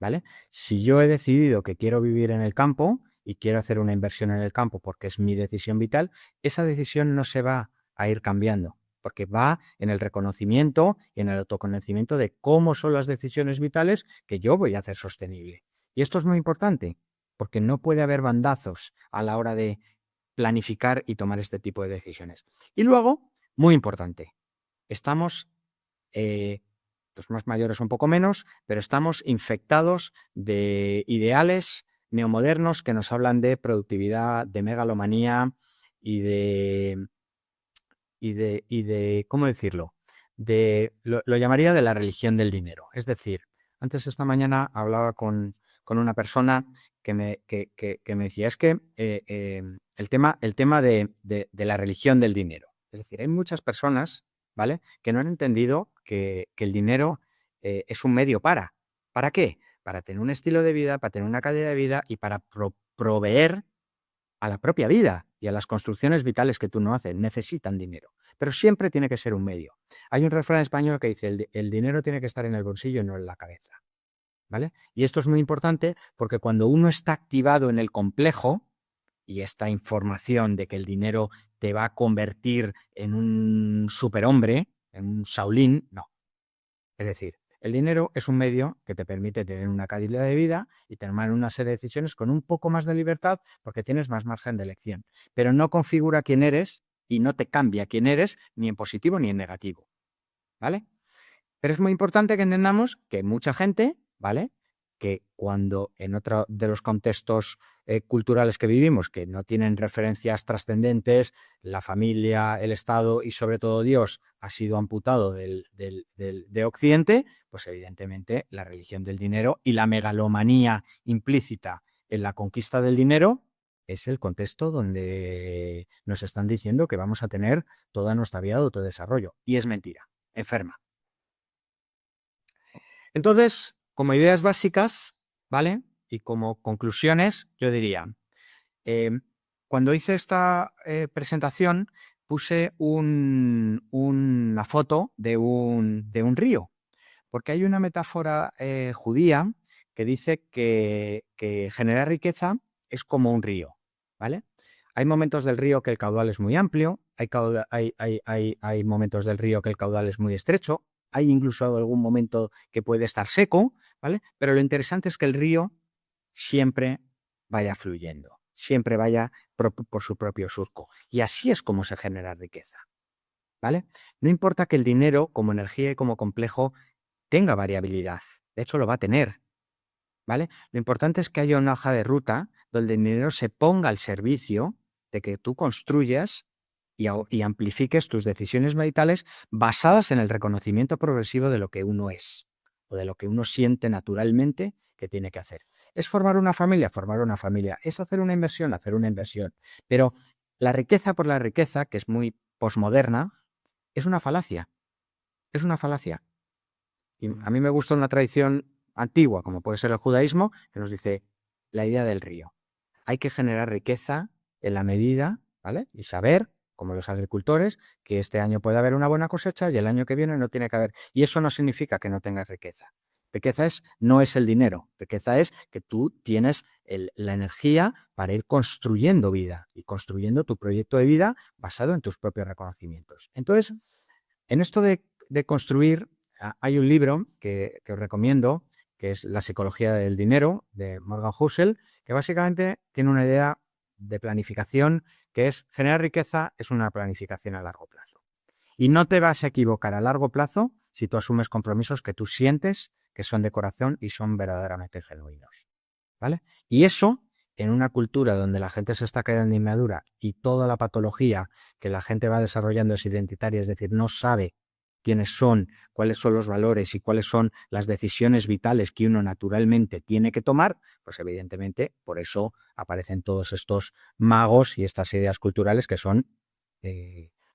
¿vale? Si yo he decidido que quiero vivir en el campo y quiero hacer una inversión en el campo porque es mi decisión vital, esa decisión no se va a ir cambiando, porque va en el reconocimiento y en el autoconocimiento de cómo son las decisiones vitales que yo voy a hacer sostenible. Y esto es muy importante, porque no puede haber bandazos a la hora de planificar y tomar este tipo de decisiones. Y luego, muy importante, estamos, los más mayores un poco menos, pero estamos infectados de ideales neomodernos que nos hablan de productividad, de megalomanía y de ¿cómo decirlo? Lo llamaría de la religión del dinero. Es decir, antes esta mañana hablaba con una persona que me decía, es que el tema de la religión del dinero. Es decir, hay muchas personas, ¿vale?, que no han entendido que el dinero es un medio ¿para qué? Para tener un estilo de vida, para tener una calidad de vida y para proveer a la propia vida y a las construcciones vitales que tú no haces. Necesitan dinero, pero siempre tiene que ser un medio. Hay un refrán español que dice, el dinero tiene que estar en el bolsillo y no en la cabeza, ¿vale? Y esto es muy importante porque cuando uno está activado en el complejo, y esta información de que el dinero te va a convertir en un superhombre, en un Shaolin, no. Es decir, el dinero es un medio que te permite tener una calidad de vida y tomar una serie de decisiones con un poco más de libertad porque tienes más margen de elección, pero no configura quién eres y no te cambia quién eres ni en positivo ni en negativo, ¿vale? Pero es muy importante que entendamos que mucha gente, ¿vale?, que cuando en otro de los contextos culturales que vivimos, que no tienen referencias trascendentes, la familia, el Estado y sobre todo Dios ha sido amputado de Occidente, pues evidentemente la religión del dinero y la megalomanía implícita en la conquista del dinero es el contexto donde nos están diciendo que vamos a tener toda nuestra vida de autodesarrollo. Y es mentira, enferma. Entonces, como ideas básicas, ¿vale?, y como conclusiones, yo diría, cuando hice esta presentación, puse una foto de un río, porque hay una metáfora judía que dice que generar riqueza es como un río, ¿vale? Hay momentos del río que el caudal es muy amplio, hay momentos del río que el caudal es muy estrecho, hay incluso algún momento que puede estar seco, ¿vale? Pero lo interesante es que el río siempre vaya fluyendo, siempre vaya por su propio surco. Y así es como se genera riqueza, ¿vale? No importa que el dinero, como energía y como complejo, tenga variabilidad. De hecho, lo va a tener, ¿vale? Lo importante es que haya una hoja de ruta donde el dinero se ponga al servicio de que tú construyas y amplifiques tus decisiones vitales basadas en el reconocimiento progresivo de lo que uno es o de lo que uno siente naturalmente que tiene que hacer. ¿Es formar una familia? Formar una familia. ¿Es hacer una inversión? Hacer una inversión. Pero la riqueza por la riqueza, que es muy posmoderna, es una falacia. Es una falacia. Y a mí me gusta una tradición antigua, como puede ser el judaísmo, que nos dice la idea del río. Hay que generar riqueza en la medida, ¿vale? Y saber, como los agricultores, que este año puede haber una buena cosecha y el año que viene no tiene que haber. Y eso no significa que no tengas riqueza. Riqueza no es el dinero. Riqueza es que tú tienes la energía para ir construyendo vida y construyendo tu proyecto de vida basado en tus propios reconocimientos. Entonces, en esto de construir, hay un libro que os recomiendo, que es La psicología del dinero, de Morgan Housel, que básicamente tiene una idea de planificación que es generar riqueza es una planificación a largo plazo. Y no te vas a equivocar a largo plazo si tú asumes compromisos que tú sientes que son de corazón y son verdaderamente genuinos, ¿vale? Y eso, en una cultura donde la gente se está quedando inmadura y toda la patología que la gente va desarrollando es identitaria, es decir, no sabe quiénes son, cuáles son los valores y cuáles son las decisiones vitales que uno naturalmente tiene que tomar, pues evidentemente por eso aparecen todos estos magos y estas ideas culturales que son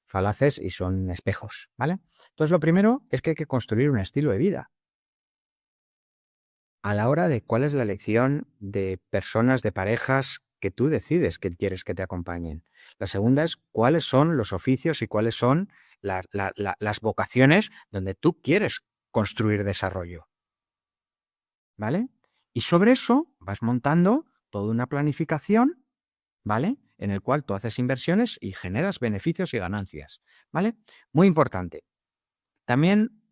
falaces y son espejos, ¿vale? Entonces lo primero es que hay que construir un estilo de vida. A la hora de cuál es la elección de personas, de parejas que tú decides que quieres que te acompañen. La segunda es cuáles son los oficios y cuáles son las vocaciones donde tú quieres construir desarrollo, ¿vale? Y sobre eso vas montando toda una planificación, ¿vale? En el cual tú haces inversiones y generas beneficios y ganancias, ¿vale? Muy importante. También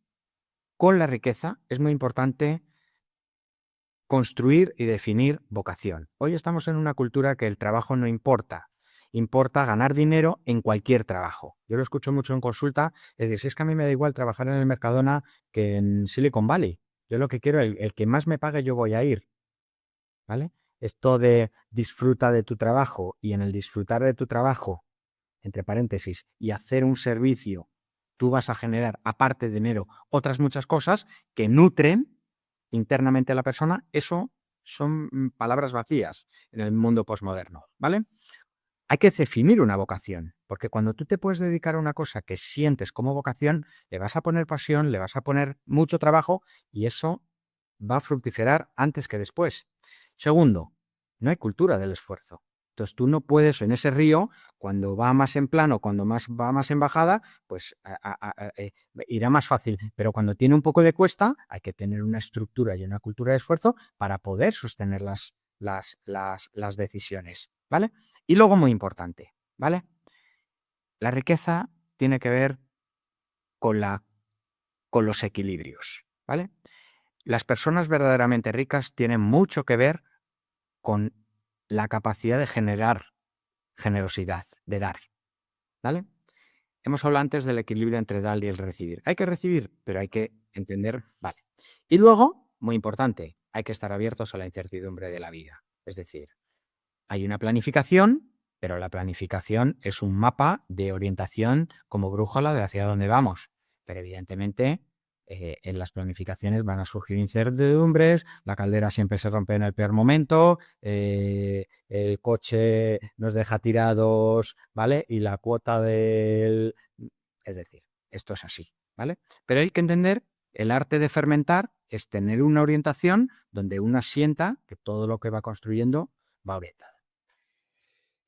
con la riqueza es muy importante construir y definir vocación. Hoy estamos en una cultura que el trabajo no importa. Importa ganar dinero en cualquier trabajo. Yo lo escucho mucho en consulta, es decir, si es que a mí me da igual trabajar en el Mercadona que en Silicon Valley. Yo lo que quiero, el que más me pague yo voy a ir, ¿vale? Esto de disfruta de tu trabajo y en el disfrutar de tu trabajo, entre paréntesis, y hacer un servicio, tú vas a generar, aparte de dinero, otras muchas cosas que nutren internamente a la persona. Eso son palabras vacías en el mundo posmoderno, ¿vale? Hay que definir una vocación, porque cuando tú te puedes dedicar a una cosa que sientes como vocación, le vas a poner pasión, le vas a poner mucho trabajo y eso va a fructificar antes que después. Segundo, no hay cultura del esfuerzo. Entonces tú no puedes en ese río, cuando va más en plano, cuando va más en bajada, pues irá más fácil. Pero cuando tiene un poco de cuesta, hay que tener una estructura y una cultura de esfuerzo para poder sostener las decisiones, ¿vale? Y luego, muy importante, ¿vale? La riqueza tiene que ver con los equilibrios, ¿vale? Las personas verdaderamente ricas tienen mucho que ver con la capacidad de generar generosidad, de dar, ¿vale? Hemos hablado antes del equilibrio entre dar y el recibir. Hay que recibir, pero hay que entender, vale. Y luego, muy importante, hay que estar abiertos a la incertidumbre de la vida. Es decir, hay una planificación, pero la planificación es un mapa de orientación como brújula de hacia dónde vamos. Pero evidentemente en las planificaciones van a surgir incertidumbres, la caldera siempre se rompe en el peor momento, el coche nos deja tirados, ¿vale? Y la cuota del... Es decir, esto es así, ¿vale? Pero hay que entender, el arte de fermentar es tener una orientación donde uno sienta que todo lo que va construyendo va orientado.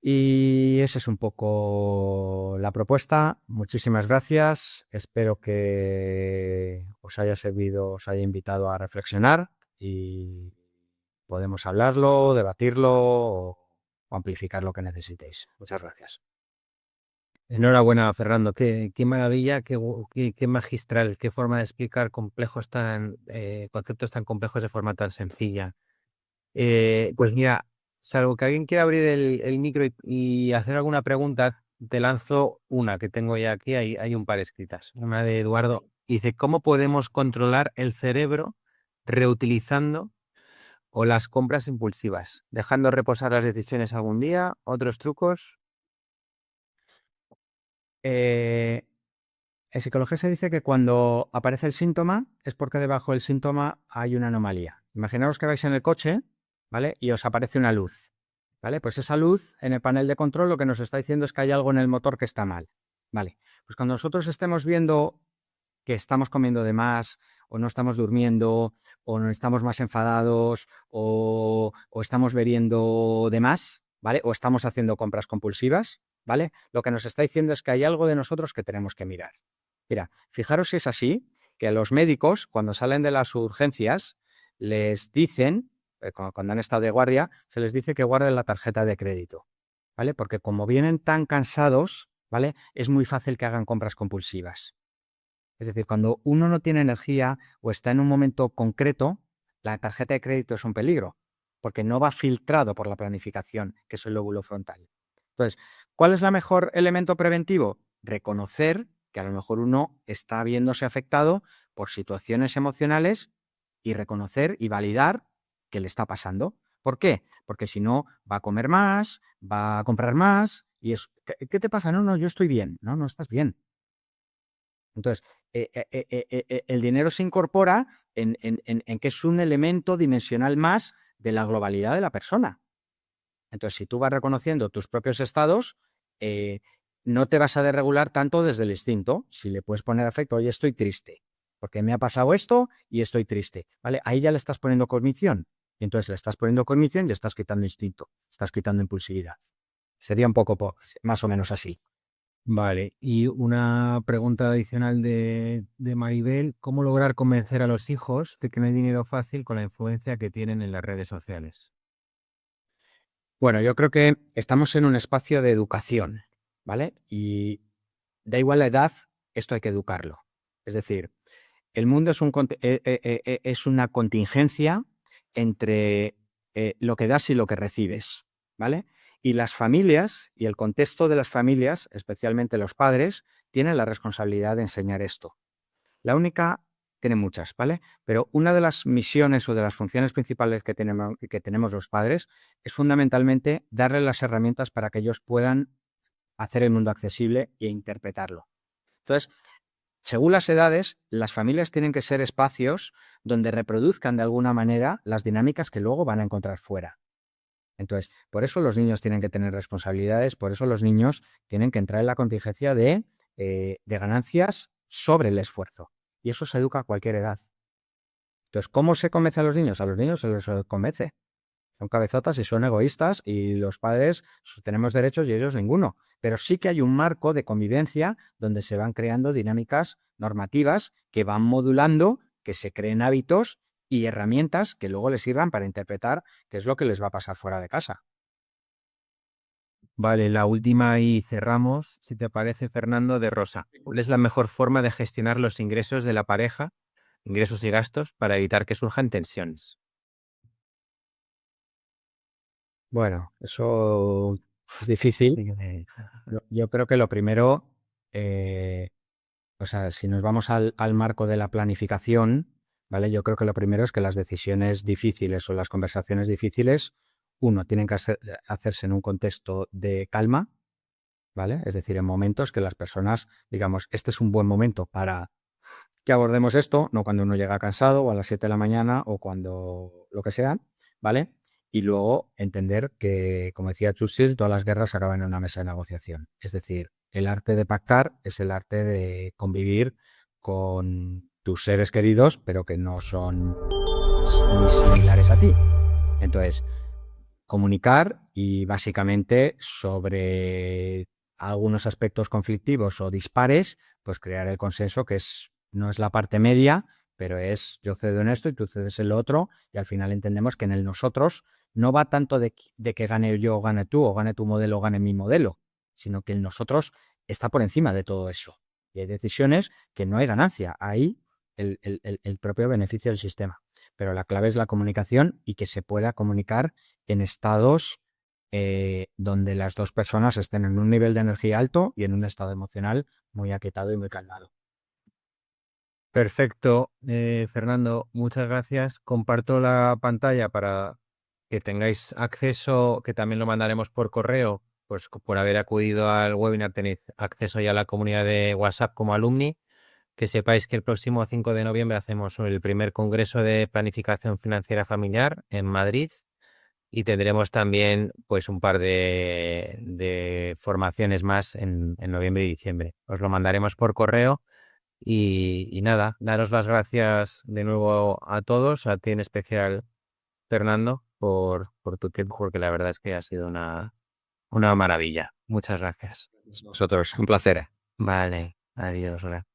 Y esa es un poco la propuesta. Muchísimas gracias. Espero que os haya servido, os haya invitado a reflexionar y podemos hablarlo, debatirlo o amplificar lo que necesitéis. Muchas gracias. Enhorabuena, Fernando. Qué maravilla, qué magistral, qué forma de explicar conceptos tan complejos de forma tan sencilla. Pues mira, salvo que alguien quiera abrir el micro y hacer alguna pregunta, te lanzo una que tengo ya aquí. Hay un par escritas. Una de Eduardo. Dice, ¿cómo podemos controlar el cerebro reutilizando o las compras impulsivas? Dejando reposar las decisiones algún día. ¿Otros trucos? En psicología se dice que cuando aparece el síntoma es porque debajo del síntoma hay una anomalía. Imaginaos que vais en el coche, ¿vale? Y os aparece una luz, ¿vale? Pues esa luz en el panel de control lo que nos está diciendo es que hay algo en el motor que está mal, ¿vale? Pues cuando nosotros estemos viendo que estamos comiendo de más, o no estamos durmiendo, o no estamos más enfadados, o estamos bebiendo de más, ¿vale? O estamos haciendo compras compulsivas, ¿vale? Lo que nos está diciendo es que hay algo de nosotros que tenemos que mirar. Mira, fijaros si es así, que a los médicos, cuando salen de las urgencias, les dicen, cuando han estado de guardia, se les dice que guarden la tarjeta de crédito, ¿vale? Porque como vienen tan cansados, ¿vale? Es muy fácil que hagan compras compulsivas. Es decir, cuando uno no tiene energía o está en un momento concreto, la tarjeta de crédito es un peligro, porque no va filtrado por la planificación, que es el lóbulo frontal. Entonces, ¿cuál es el mejor elemento preventivo? Reconocer que a lo mejor uno está viéndose afectado por situaciones emocionales y reconocer y validar que le está pasando. ¿Por qué? Porque si no, va a comer más, va a comprar más y es, ¿qué te pasa? No, no, yo estoy bien. No, no estás bien. Entonces, el dinero se incorpora en que es un elemento dimensional más de la globalidad de la persona. Entonces, si tú vas reconociendo tus propios estados, no te vas a desregular tanto desde el instinto. Si le puedes poner afecto, oye, estoy triste, porque me ha pasado esto y estoy triste, ¿vale? Ahí ya le estás poniendo cognición. Y entonces le estás poniendo cognición y le estás quitando instinto, estás quitando impulsividad. Sería un poco más o menos así. Vale, y una pregunta adicional de Maribel, ¿cómo lograr convencer a los hijos de que no hay dinero fácil con la influencia que tienen en las redes sociales? Bueno, yo creo que estamos en un espacio de educación, ¿vale? Y da igual la edad, esto hay que educarlo. Es decir, el mundo es una contingencia entre lo que das y lo que recibes, ¿vale? Y las familias y el contexto de las familias, especialmente los padres, tienen la responsabilidad de enseñar esto. La única, tiene muchas, ¿vale? Pero una de las misiones o de las funciones principales que tenemos los padres es fundamentalmente darles las herramientas para que ellos puedan hacer el mundo accesible e interpretarlo. Entonces, según las edades, las familias tienen que ser espacios donde reproduzcan de alguna manera las dinámicas que luego van a encontrar fuera. Entonces, por eso los niños tienen que tener responsabilidades, por eso los niños tienen que entrar en la contingencia de ganancias sobre el esfuerzo. Y eso se educa a cualquier edad. Entonces, ¿cómo se convence a los niños? A los niños se les convence. Son cabezotas y son egoístas y los padres tenemos derechos y ellos ninguno. Pero sí que hay un marco de convivencia donde se van creando dinámicas normativas que van modulando, que se creen hábitos y herramientas que luego les sirvan para interpretar qué es lo que les va a pasar fuera de casa. Vale, la última y cerramos, si te parece, Fernando, de Rosa. ¿Cuál es la mejor forma de gestionar los ingresos de la pareja, ingresos y gastos, para evitar que surjan tensiones? Bueno, eso es difícil. Yo creo que lo primero, o sea, si nos vamos al marco de la planificación, ¿vale? Yo creo que lo primero es que las decisiones difíciles o las conversaciones difíciles, uno, tienen que hacerse en un contexto de calma, ¿vale? Es decir, en momentos que las personas, digamos, este es un buen momento para que abordemos esto, no cuando uno llega cansado o a las 7 de la mañana o cuando lo que sea, ¿vale? Y luego entender que, como decía Churchill, todas las guerras acaban en una mesa de negociación. Es decir, el arte de pactar es el arte de convivir con tus seres queridos, pero que no son ni similares a ti. Entonces, comunicar y básicamente sobre algunos aspectos conflictivos o dispares, pues crear el consenso no es la parte media, pero es yo cedo en esto y tú cedes en lo otro, y al final entendemos que en el nosotros no va tanto de que gane yo o gane tú, o gane tu modelo o gane mi modelo, sino que el nosotros está por encima de todo eso. Y hay decisiones que no hay ganancia, hay el propio beneficio del sistema. Pero la clave es la comunicación y que se pueda comunicar en estados donde las dos personas estén en un nivel de energía alto y en un estado emocional muy aquietado y muy calmado. Perfecto, Fernando, muchas gracias. Comparto la pantalla para que tengáis acceso, que también lo mandaremos por correo, pues por haber acudido al webinar tenéis acceso ya a la comunidad de WhatsApp como alumni. Que sepáis que el próximo 5 de noviembre hacemos el primer Congreso de Planificación Financiera Familiar en Madrid y tendremos también pues un par de formaciones más en noviembre y diciembre. Os lo mandaremos por correo y nada, daros las gracias de nuevo a todos, a ti en especial, Fernando, por tu tiempo, porque la verdad es que ha sido una maravilla. Muchas gracias. Vosotros, un placer. Vale, adiós. Hola.